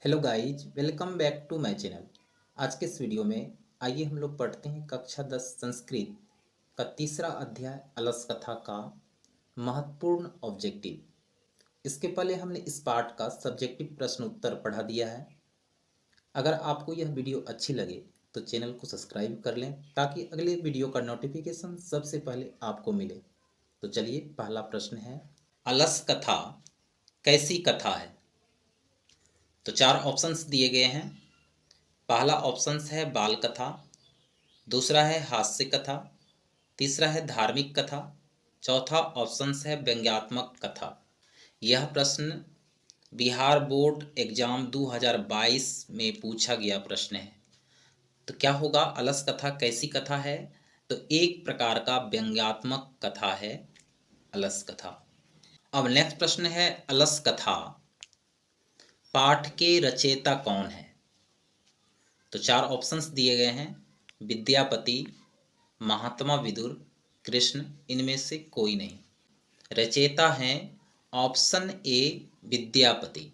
Hello guys, welcome back to my channel. आज के इस वीडियो में आइए हम लोग पढ़ते हैं कक्षा 10 संस्कृत का तीसरा अध्याय अलस कथा का महत्वपूर्ण ऑब्जेक्टिव। इसके पहले हमने इस पाठ का सब्जेक्टिव प्रश्न उत्तर पढ़ा दिया है। अगर आपको यह वीडियो अच्छी लगे तो चैनल को सब्सक्राइब कर लें ताकि अगले वीडियो का नोटिफिकेशन सबसे पहले आपको मिले। तो चलिए, पहला प्रश्न है, अलस कथा कैसी कथा है? तो चार ऑप्शंस दिए गए हैं। पहला ऑप्शंस है बाल कथा, दूसरा है हास्य कथा, तीसरा है धार्मिक कथा, चौथा ऑप्शंस है व्यंग्यात्मक कथा। यह प्रश्न बिहार बोर्ड एग्जाम 2022 में पूछा गया प्रश्न है। तो क्या होगा? अलस कथा कैसी कथा है? तो एक प्रकार का व्यंग्यात्मक कथा है अलस कथा। अब नेक्स्ट प्रश्न है, अलस कथा पाठ के रचयिता कौन है? तो चार ऑप्शंस दिए गए हैं, विद्यापति, महात्मा विदुर, कृष्ण, इनमें से कोई नहीं। रचयिता हैं ऑप्शन ए विद्यापति।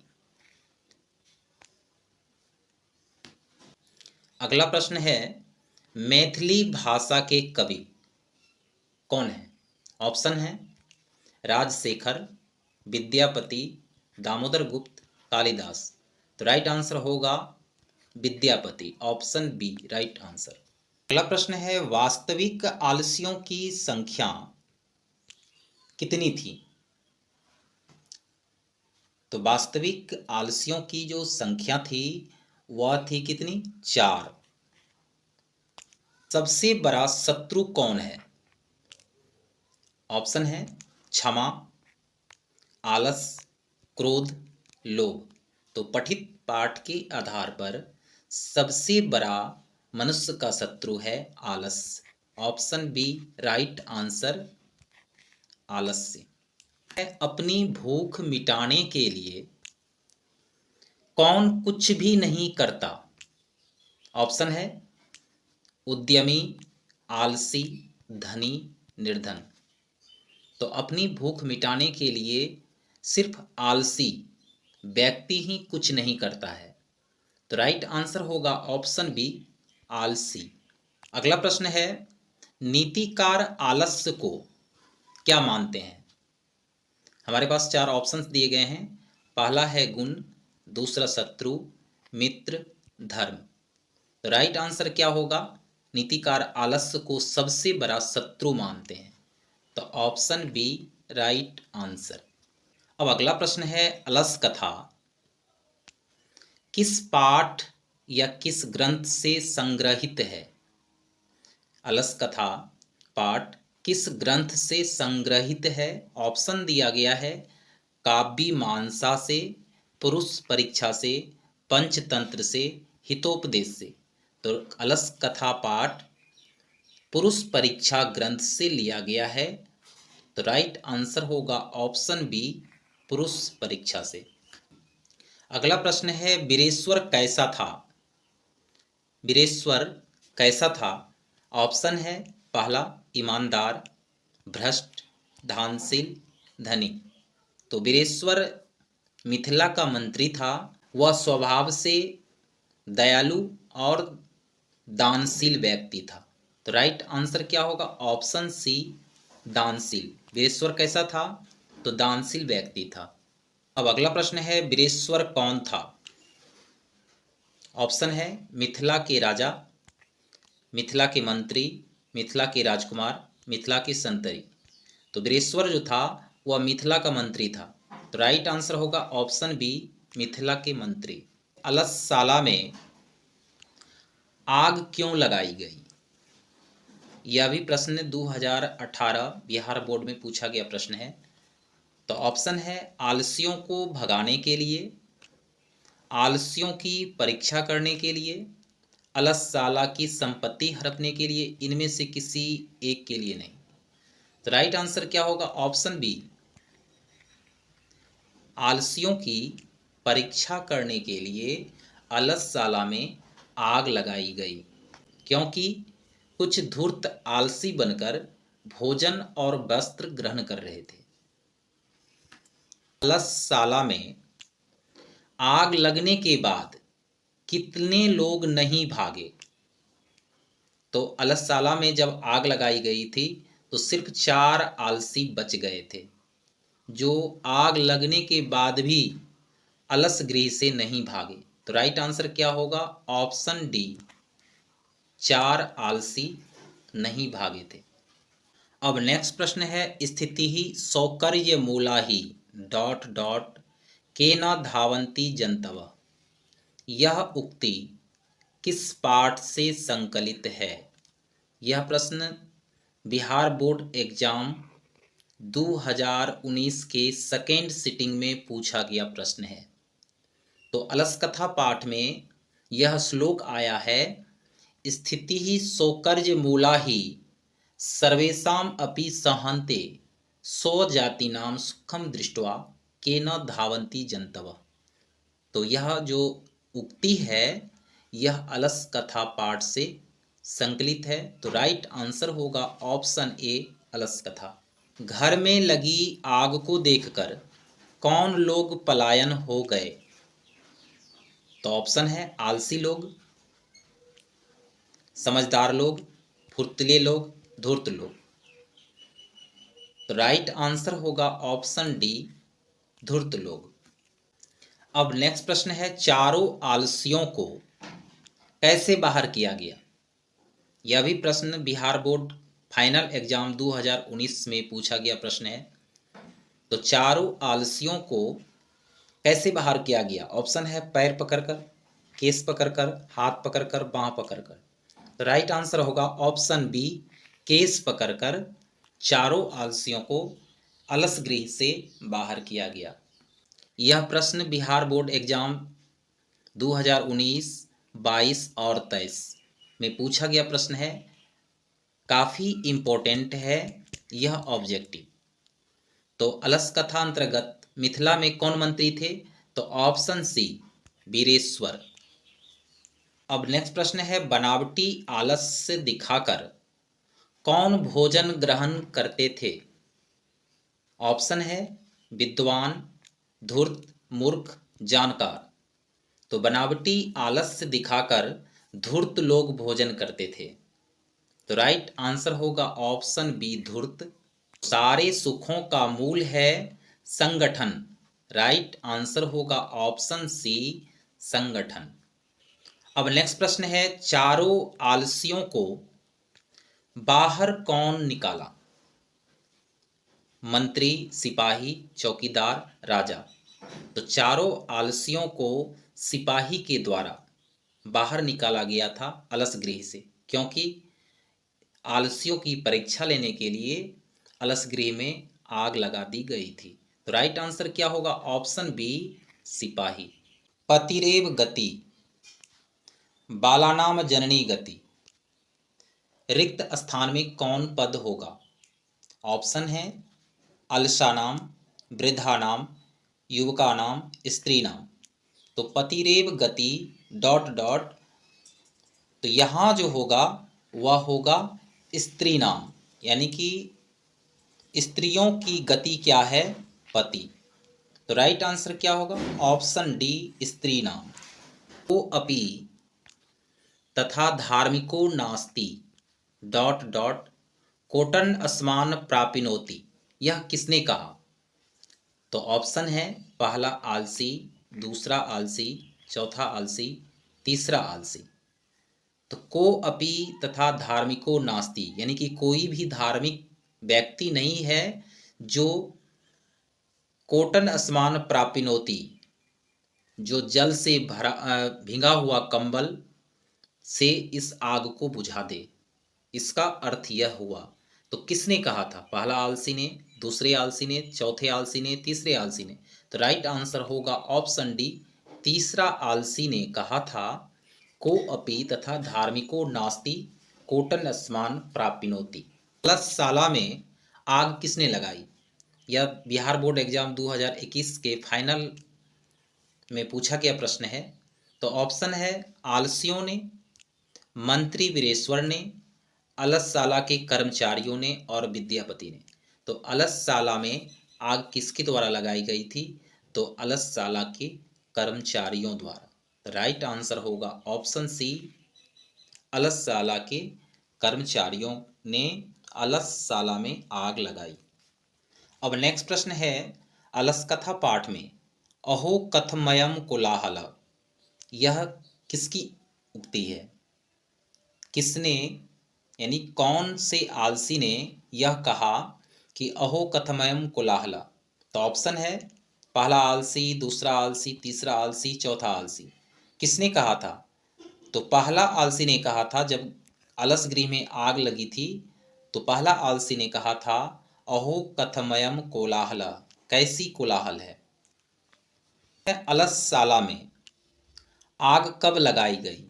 अगला प्रश्न है, मैथिली भाषा के कवि कौन है? ऑप्शन है राजशेखर, विद्यापति, दामोदर गुप्त, कालिदास। तो राइट आंसर होगा Vidyapati, option B right answer. अगला प्रश्न है, वास्तविक आलसियों की संख्या कितनी थी? तो वास्तविक आलसियों की जो संख्या थी वह थी कितनी? 4। सबसे बड़ा शत्रु कौन है? ऑप्शन है क्षमा, आलस, क्रोध, लोभ। तो पठित पाठ के आधार पर सबसे बड़ा मनुष्य का शत्रु है आलस, ऑप्शन बी राइट आंसर, आलस्य। अपनी भूख मिटाने के लिए कौन कुछ भी नहीं करता? ऑप्शन है उद्यमी, आलसी, धनी, निर्धन। तो अपनी भूख मिटाने के लिए सिर्फ आलसी व्यक्ति ही कुछ नहीं करता है। तो राइट आंसर होगा ऑप्शन बी आलसी। अगला प्रश्न है, नीतिकार आलस्य को क्या मानते हैं? हमारे पास चार ऑप्शंस दिए गए हैं। पहला है गुण, दूसरा शत्रु, मित्र, धर्म। तो राइट आंसर क्या होगा? नीतिकार आलस्य को सबसे बड़ा शत्रु मानते हैं। तो ऑप्शन बी राइट आंसर। अब अगला प्रश्न है, अलस कथा किस पाठ या किस ग्रंथ से संग्रहित है? अलस कथा पाठ किस ग्रंथ से संग्रहित है? ऑप्शन दिया गया है काव्य मानसा से, पुरुष परीक्षा से, पंचतंत्र से, हितोपदेश से। तो अलस कथा पाठ पुरुष परीक्षा ग्रंथ से लिया गया है। तो राइट आंसर होगा ऑप्शन बी पुरुष परीक्षा से। अगला प्रश्न है, वीरेश्वर कैसा था? वीरेश्वर कैसा था? ऑप्शन है पहला ईमानदार, भ्रष्ट, दानशील, धनी। तो वीरेश्वर मिथिला का मंत्री था। वह स्वभाव से दयालु और दानशील व्यक्ति था। तो राइट आंसर क्या होगा? ऑप्शन सी दानशील। वीरेश्वर कैसा था? तो दानशील व्यक्ति था। अब अगला प्रश्न है, वीरेश्वर कौन था? ऑप्शन है मिथिला के राजा, मिथिला के मंत्री, मिथिला के राजकुमार, मिथिला के संतरी। तो वीरेश्वर जो था वह मिथिला का मंत्री था। तो राइट आंसर होगा ऑप्शन बी मिथिला के मंत्री। अलसशाला में आग क्यों लगाई गई? यह भी प्रश्न 2018 बिहार बोर्ड में पूछा गया प्रश्न है। तो ऑप्शन है आलसियों को भगाने के लिए, आलसियों की परीक्षा करने के लिए, अलसशाला की संपत्ति हड़पने के लिए, इनमें से किसी एक के लिए नहीं। तो राइट आंसर क्या होगा? ऑप्शन बी आलसियों की परीक्षा करने के लिए अलसशाला में आग लगाई गई, क्योंकि कुछ धूर्त आलसी बनकर भोजन और वस्त्र ग्रहण कर रहे थे। अलसशाला में आग लगने के बाद कितने लोग नहीं भागे? तो अलससाला में जब आग लगाई गई थी तो सिर्फ 4 आलसी बच गए थे, जो आग लगने के बाद भी अलस गृह से नहीं भागे। तो राइट आंसर क्या होगा? ऑप्शन डी, 4 आलसी नहीं भागे थे। अब नेक्स्ट प्रश्न है, स्थिति ही सौकर्य मूला ही डॉट डॉट के न धावंती जनतव। यह उक्ति किस पाठ से संकलित है? यह प्रश्न बिहार बोर्ड एग्जाम 2019 के सेकेंड सिटिंग में पूछा गया प्रश्न है। तो अलसकथा पाठ में यह श्लोक आया है, स्थिति ही सौकर्य मूला ही सर्वेषाम अपि सहन्ते सौ जातीनाम सुखम दृष्ट्वा के न धावंती जनतव। तो यह जो उक्ति है यह अलस कथा पाठ से संकलित है। तो राइट आंसर होगा ऑप्शन ए, अलस कथा। घर में लगी आग को देखकर कौन लोग पलायन हो गए? तो ऑप्शन है आलसी लोग, समझदार लोग, फुर्तीले लोग, धूर्त लोग। तो राइट आंसर होगा ऑप्शन डी, धूर्त लोग। अब नेक्स्ट प्रश्न है, चारों आलसियों को कैसे बाहर किया गया? यह भी प्रश्न बिहार बोर्ड फाइनल एग्जाम 2019 में पूछा गया प्रश्न है। तो चारों आलसियों को कैसे बाहर किया गया? ऑप्शन है पैर पकड़कर, केस पकड़कर, हाथ पकड़कर, बांह पकड़कर। तो राइट आंसर होगा ऑप्शन बी, केस पकड़कर चारों आलसियों को अलस गृह से बाहर किया गया। यह प्रश्न बिहार बोर्ड एग्जाम 2019, 22 और 23 में पूछा गया प्रश्न है, काफ़ी इम्पोर्टेंट है यह ऑब्जेक्टिव। तो अलस कथा अंतर्गत मिथिला में कौन मंत्री थे? तो ऑप्शन सी, वीरेश्वर। अब नेक्स्ट प्रश्न है, बनावटी आलस्य दिखाकर कौन भोजन ग्रहण करते थे? ऑप्शन है विद्वान, धूर्त, मूर्ख, जानकार। तो बनावटी आलस्य दिखाकर धूर्त लोग भोजन करते थे। तो राइट आंसर होगा ऑप्शन बी, धूर्त। सारे सुखों का मूल है संगठन। राइट आंसर होगा ऑप्शन सी, संगठन। अब नेक्स्ट प्रश्न है, चारों आलसियों को बाहर कौन निकाला? मंत्री, सिपाही, चौकीदार, राजा। तो चारों आलसियों को सिपाही के द्वारा बाहर निकाला गया था अलस गृह से, क्योंकि आलसियों की परीक्षा लेने के लिए अलस गृह में आग लगा दी गई थी। तो राइट आंसर क्या होगा? ऑप्शन बी, सिपाही। पतिरेव गति बालानाम जननी गति, रिक्त स्थान में कौन पद होगा? ऑप्शन है अलसानाम, वृद्धानाम, युवकानाम, स्त्रीनाम। तो पतिरेव गति डॉट डॉट, तो यहाँ जो होगा वह होगा स्त्री नाम, यानी कि स्त्रियों की गति क्या है? पति। तो राइट आंसर क्या होगा? ऑप्शन डी, स्त्री नाम। को अपि तथा धार्मिको नास्ति डॉट डॉट कोटन अस्मान प्रापिनोति, यह किसने कहा? तो ऑप्शन है पहला आलसी, दूसरा आलसी, चौथा आलसी, तीसरा आलसी। तो को अपि तथा धार्मिको नास्ति, यानी कि कोई भी धार्मिक व्यक्ति नहीं है जो कोटन अस्मान प्रापिनोति, जो जल से भरा भींगा हुआ कंबल से इस आग को बुझा दे। इसका अर्थ यह हुआ। तो किसने कहा था? पहला आलसी ने, दूसरे आलसी ने, चौथे आलसी ने, तीसरे आलसी ने। तो राइट आंसर होगा ऑप्शन डी, तीसरा आलसी ने कहा था को अपि तथा धार्मिको नास्ति कोटन अस्मान प्रापिनोति। अलससाला में आग किसने लगाई? यह बिहार बोर्ड एग्जाम 2021 के फाइनल में पूछा गया प्रश्न है। तो ऑप्शन है आलसियों ने, मंत्री वीरेश्वर ने, अलससाला के कर्मचारियों ने और विद्यापति ने। तो अलससाला में आग किसके द्वारा लगाई गई थी? तो अलससाला के कर्मचारियों द्वारा। राइट आंसर होगा ऑप्शन सी, अलसशाला के कर्मचारियों ने अलसशाला में आग लगाई। अब नेक्स्ट प्रश्न है, अलसकथा पाठ में अहो कथमयम कोलाहल, यह किसकी उक्ति है? किसने यानी कौन से आलसी ने यह कहा कि अहो कथमयम कोलाहल? तो ऑप्शन है पहला आलसी, दूसरा आलसी, तीसरा आलसी, चौथा आलसी। किसने कहा था? तो पहला आलसी ने कहा था, जब अलस गृह में आग लगी थी तो पहला आलसी ने कहा था अहो कथमयम कोलाहल। कैसी कोलाहल है? अलसशाला में आग कब लगाई गई?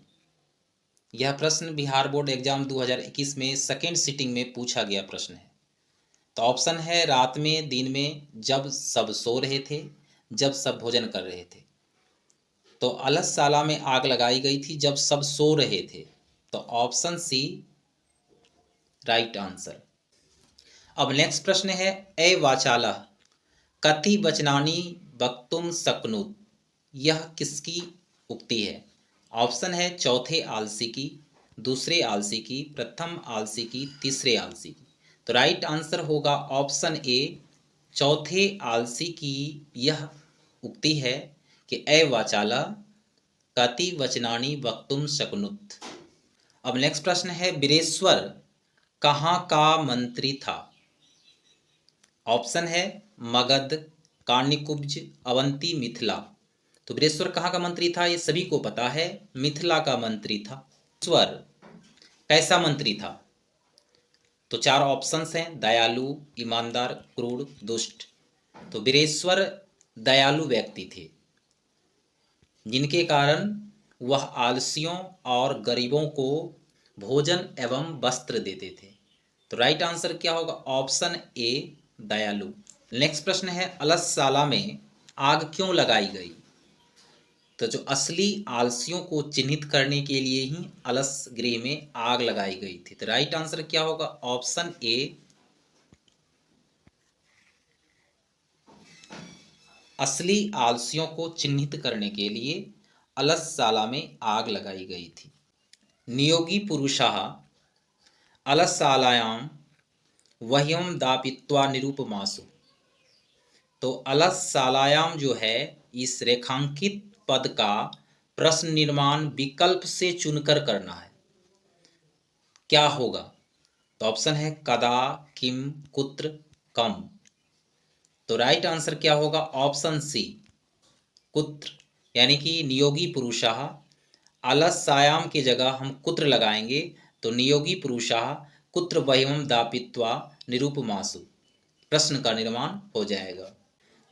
यह प्रश्न बिहार बोर्ड एग्जाम 2021 में सेकेंड सिटिंग में पूछा गया प्रश्न है। तो ऑप्शन है रात में, दिन में, जब सब सो रहे थे, जब सब भोजन कर रहे थे। तो अलसशाला में आग लगाई गई थी जब सब सो रहे थे। तो ऑप्शन सी राइट आंसर। अब नेक्स्ट प्रश्न है, ए वाचाला कति वचनानि वक्तुम शक्नुत, यह किसकी उक्ति है? ऑप्शन है चौथे आलसी की, दूसरे आलसी की, प्रथम आलसी की, तीसरे आलसी की। तो राइट आंसर होगा ऑप्शन ए, चौथे आलसी की यह उक्ति है कि ए वाचाला कति वचनानि वक्तुम शक्नुत। अब नेक्स्ट प्रश्न है, वीरेश्वर कहाँ का मंत्री था? ऑप्शन है मगध, काण्यकुब्ज, अवंती, मिथिला। तो वीरेश्वर कहाँ का मंत्री था? ये सभी को पता है, मिथिला का मंत्री था। वीरेश्वर कैसा मंत्री था? तो चार ऑप्शंस हैं, दयालु, ईमानदार, क्रूर, दुष्ट। तो वीरेश्वर दयालु व्यक्ति थे, जिनके कारण वह आलसियों और गरीबों को भोजन एवं वस्त्र देते थे। तो राइट आंसर क्या होगा? ऑप्शन ए दयालु। नेक्स्ट प्रश्न है, अलसशाला में आग क्यों लगाई गई? तो जो असली आलसियों को चिन्हित करने के लिए ही अलस गृह में आग लगाई गई थी। तो राइट आंसर क्या होगा? ऑप्शन ए असली आलसियों को चिन्हित करने के लिए अलसशाला में आग लगाई गई थी। नियोगी पुरुषाः अलसशालायां वह्यम दापित्वा निरूपमासु। तो अलसशालायाम जो है, इस रेखांकित पद का प्रश्न निर्माण विकल्प से चुनकर करना है। क्या होगा? तो ऑप्शन है कदा, किम, कुत्र, कम। तो राइट आंसर क्या होगा? ऑप्शन सी कुत्र, यानी कि नियोगी पुरुषाः, अलसशायाम की जगह हम कुत्र लगाएंगे तो नियोगी पुरुषाः कुत्र वह्यम दापित्वा निरूपमासु, प्रश्न का निर्माण हो जाएगा।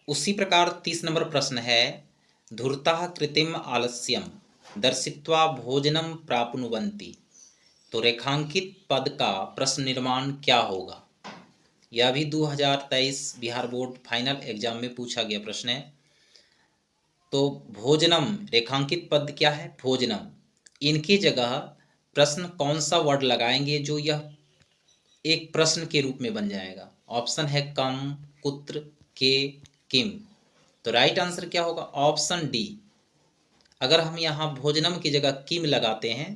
उसी प्रकार 30 नंबर प्रश्न है, धूर्तः कृत्रिम आलस्यम दर्शित्वा भोजनम प्राप्नुवन्ति। तो रेखांकित पद का प्रश्न निर्माण क्या होगा? यह भी 2023 बिहार बोर्ड फाइनल एग्जाम में पूछा गया प्रश्न है। तो भोजनम रेखांकित पद क्या है? भोजनम। इनकी जगह प्रश्न कौन सा वर्ड लगाएंगे जो यह एक प्रश्न के रूप में बन जाएगा? ऑप्शन है कम, कुत्र, के, किम। तो राइट आंसर क्या होगा? Option D. अगर हम यहाँ भोजनम की जगह किम लगाते हैं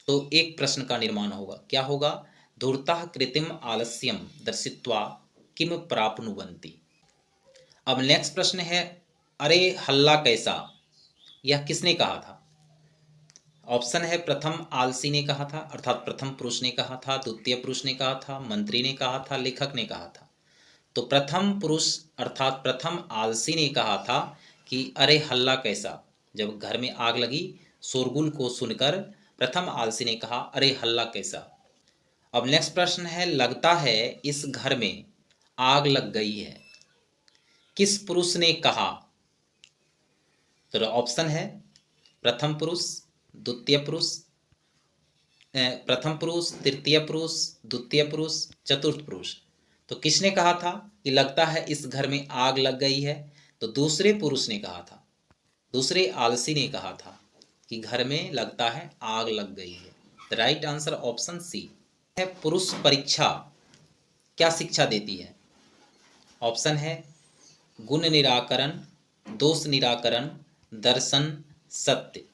तो एक प्रश्न का निर्माण होगा। क्या होगा? धूर्तः कृत्रिम आलस्यम दर्शित्वा किम प्राप्नुवन्ति। अब नेक्स्ट प्रश्न है, अरे हल्ला कैसा, यह किसने कहा था? ऑप्शन है प्रथम आलसी ने कहा था, अर्थात प्रथम पुरुष ने कहा था, द्वितीय पुरुष ने कहा था, मंत्री ने कहा था, लेखक ने कहा था। तो प्रथम पुरुष अर्थात प्रथम आलसी ने कहा था कि अरे हल्ला कैसा। जब घर में आग लगी, शोरगुल को सुनकर प्रथम आलसी ने कहा अरे हल्ला कैसा। अब नेक्स्ट प्रश्न है, लगता है इस घर में आग लग गई है, किस पुरुष ने कहा? तो ऑप्शन है प्रथम पुरुष, द्वितीय पुरुष, प्रथम पुरुष, तृतीय पुरुष, द्वितीय पुरुष, चतुर्थ पुरुष। तो किसने कहा था कि लगता है इस घर में आग लग गई है? तो दूसरे पुरुष ने कहा था, दूसरे आलसी ने कहा था कि घर में लगता है आग लग गई है। The right answer option C है। पुरुष परीक्षा क्या शिक्षा देती है? ऑप्शन है गुण निराकरण, दोष निराकरण, दर्शन, सत्य।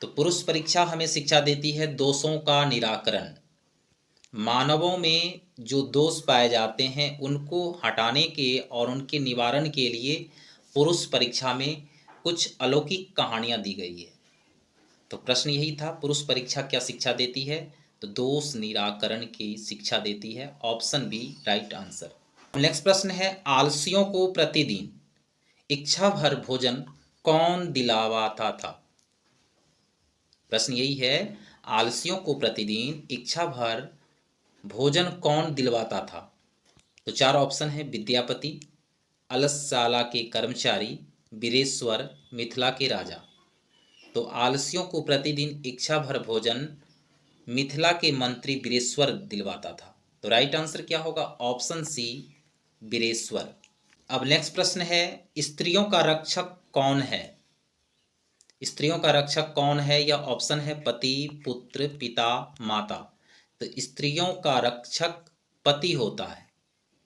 तो पुरुष परीक्षा हमें शिक्षा देती है दोषों का निराकरण। मानवों में जो दोष पाए जाते हैं उनको हटाने के और उनके निवारण के लिए पुरुष परीक्षा में कुछ अलौकिक कहानियां दी गई है। तो प्रश्न यही था, पुरुष परीक्षा क्या शिक्षा देती है? तो दोष निराकरण की शिक्षा देती है। Option B right answer. Next प्रश्न है, आलसियों को प्रतिदिन इच्छा भर भोजन कौन दिलावाता था? प्रश्न यही है, आलसियों को प्रतिदिन इच्छा भर भोजन कौन दिलवाता था? तो चार ऑप्शन है, विद्यापति, अलसशाला के कर्मचारी, वीरेश्वर, मिथिला के राजा। तो आलसियों को प्रतिदिन इच्छा भर भोजन मिथिला के मंत्री वीरेश्वर दिलवाता था। तो राइट आंसर क्या होगा? Option C Vireshwar. अब नेक्स्ट प्रश्न है, स्त्रियों का रक्षक कौन है? स्त्रियों का रक्षक कौन है? या ऑप्शन है पति, पुत्र, पिता, माता। तो स्त्रियों का रक्षक पति होता है।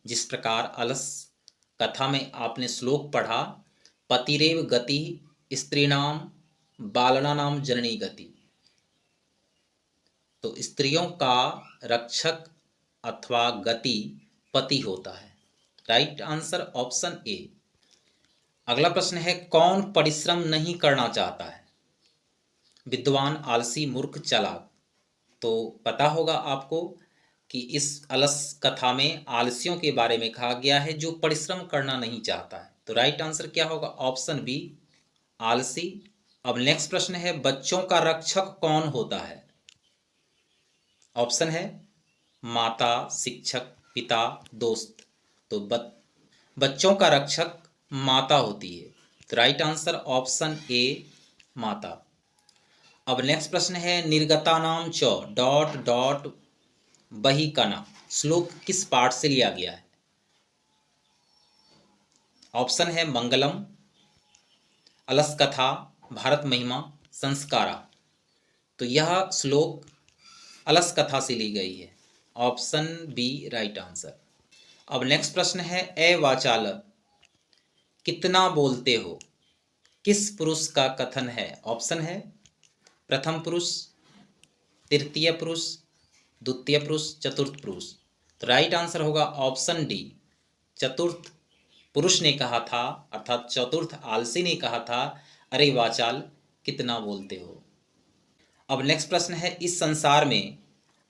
जिस प्रकार अलस कथा में आपने श्लोक पढ़ा, पतिरेव गति स्त्रीणाम बालनानाम जननी गति। तो स्त्रियों का रक्षक अथवा गति पति होता है। Right answer option A. अगला प्रश्न है, कौन परिश्रम नहीं करना चाहता है? विद्वान, आलसी, मूर्ख, चालाक। तो पता होगा आपको कि इस अलस कथा में आलसियों के बारे में कहा गया है जो परिश्रम करना नहीं चाहता है। तो राइट आंसर क्या होगा? ऑप्शन बी आलसी। अब नेक्स्ट प्रश्न है, बच्चों का रक्षक कौन होता है? ऑप्शन है माता, शिक्षक, पिता, दोस्त। तो बच्चों का रक्षक माता होती है। तो राइट आंसर ऑप्शन ए माता। अब नेक्स्ट प्रश्न है, निर्गतानाम च डॉट डॉट बही कना श्लोक किस पाठ से लिया गया है? ऑप्शन है मंगलम, अलस कथा, भारत महिमा, संस्कारा। तो यह श्लोक अलस कथा से ली गई है। Option B right answer. अब नेक्स्ट प्रश्न है, ए वाचाल कितना बोलते हो किस पुरुष का कथन है? ऑप्शन है प्रथम पुरुष, तृतीय पुरुष, द्वितीय पुरुष, चतुर्थ पुरुष। तो राइट आंसर होगा ऑप्शन डी, चतुर्थ पुरुष ने कहा था, अर्थात चतुर्थ आलसी ने कहा था, अरे वाचाल कितना बोलते हो। अब नेक्स्ट प्रश्न है, इस संसार में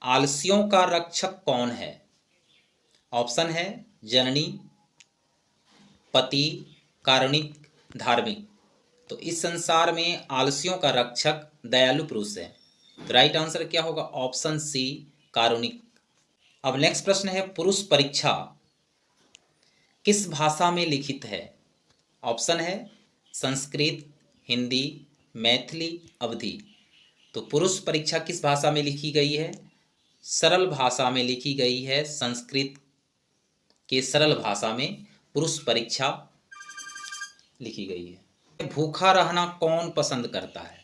आलसियों का रक्षक कौन है? ऑप्शन है जननी, पति, कारुणिक, धार्मिक। तो इस संसार में आलसियों का रक्षक दयालु पुरुष है। तो राइट आंसर क्या होगा? ऑप्शन सी कारुणिक। अब नेक्स्ट प्रश्न है, पुरुष परीक्षा किस भाषा में लिखित है? ऑप्शन है संस्कृत, हिंदी, मैथिली, अवधी। तो पुरुष परीक्षा किस भाषा में लिखी गई है? सरल भाषा में लिखी गई है। संस्कृत के सरल भाषा में पुरुष परीक्षा लिखी गई है। भूखा रहना कौन पसंद करता है?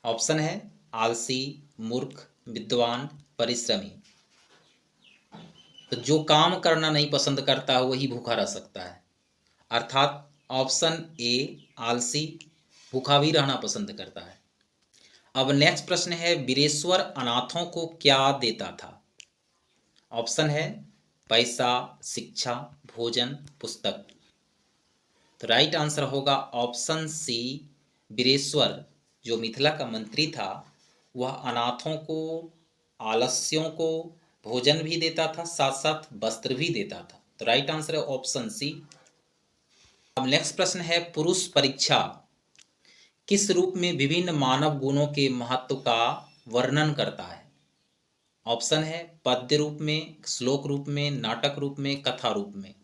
ऑप्शन है आलसी, मूर्ख, विद्वान, परिश्रमी। तो जो काम करना नहीं पसंद करता है वही भूखा रह सकता है, अर्थात ऑप्शन ए आलसी भूखा भी रहना पसंद करता है। अब नेक्स्ट प्रश्न है, वीरेश्वर अनाथों को क्या देता था? ऑप्शन है पैसा, शिक्षा, भोजन, पुस्तक। तो राइट आंसर होगा ऑप्शन सी वीरेश्वर जो मिथिला का मंत्री था वह अनाथों को, आलस्यों को भोजन भी देता था, साथ साथ वस्त्र भी देता था। तो राइट आंसर है ऑप्शन सी। अब नेक्स्ट प्रश्न है, पुरुष परीक्षा किस रूप में विभिन्न मानव गुणों के महत्व का वर्णन करता है? ऑप्शन है पद्य रूप में, श्लोक रूप में, नाटक रूप में, कथा रूप में।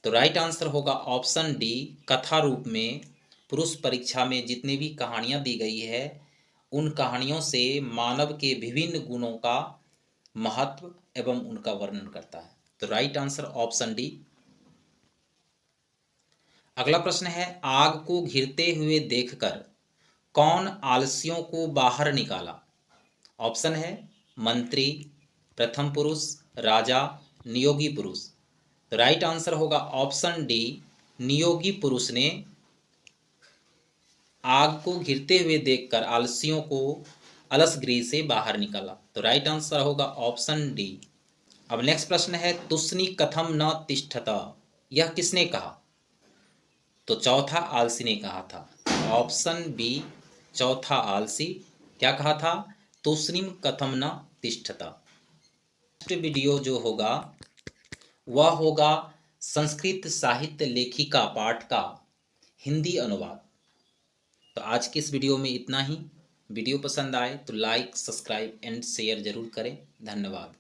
तो राइट आंसर होगा ऑप्शन डी कथा रूप में। पुरुष परीक्षा में जितनी भी कहानियां दी गई है उन कहानियों से मानव के विभिन्न गुणों का महत्व एवं उनका वर्णन करता है। तो राइट आंसर ऑप्शन डी। अगला प्रश्न है, आग को घिरते हुए देखकर कौन आलसियों को बाहर निकाला? ऑप्शन है मंत्री, प्रथम पुरुष, राजा, नियोगी पुरुष। तो राइट आंसर होगा ऑप्शन डी नियोगी पुरुष ने आग को घिरते हुए देखकर आलसियों को अलस गृह से बाहर निकाला। तो राइट आंसर होगा ऑप्शन डी। अब नेक्स्ट प्रश्न है तुष्णि कथम न तिष्ठत, यह किसने कहा? तो चौथा आलसी ने कहा था। ऑप्शन बी चौथा आलसी क्या कहा था? तुष्णिम कथम न तिष्ठत। नेक्स्ट वीडियो जो होगा वह होगा संस्कृत साहित्य लेखिका पाठ का हिंदी अनुवाद। तो आज की इस वीडियो में इतना ही। वीडियो पसंद आए तो लाइक, सब्सक्राइब एंड शेयर जरूर करें। धन्यवाद।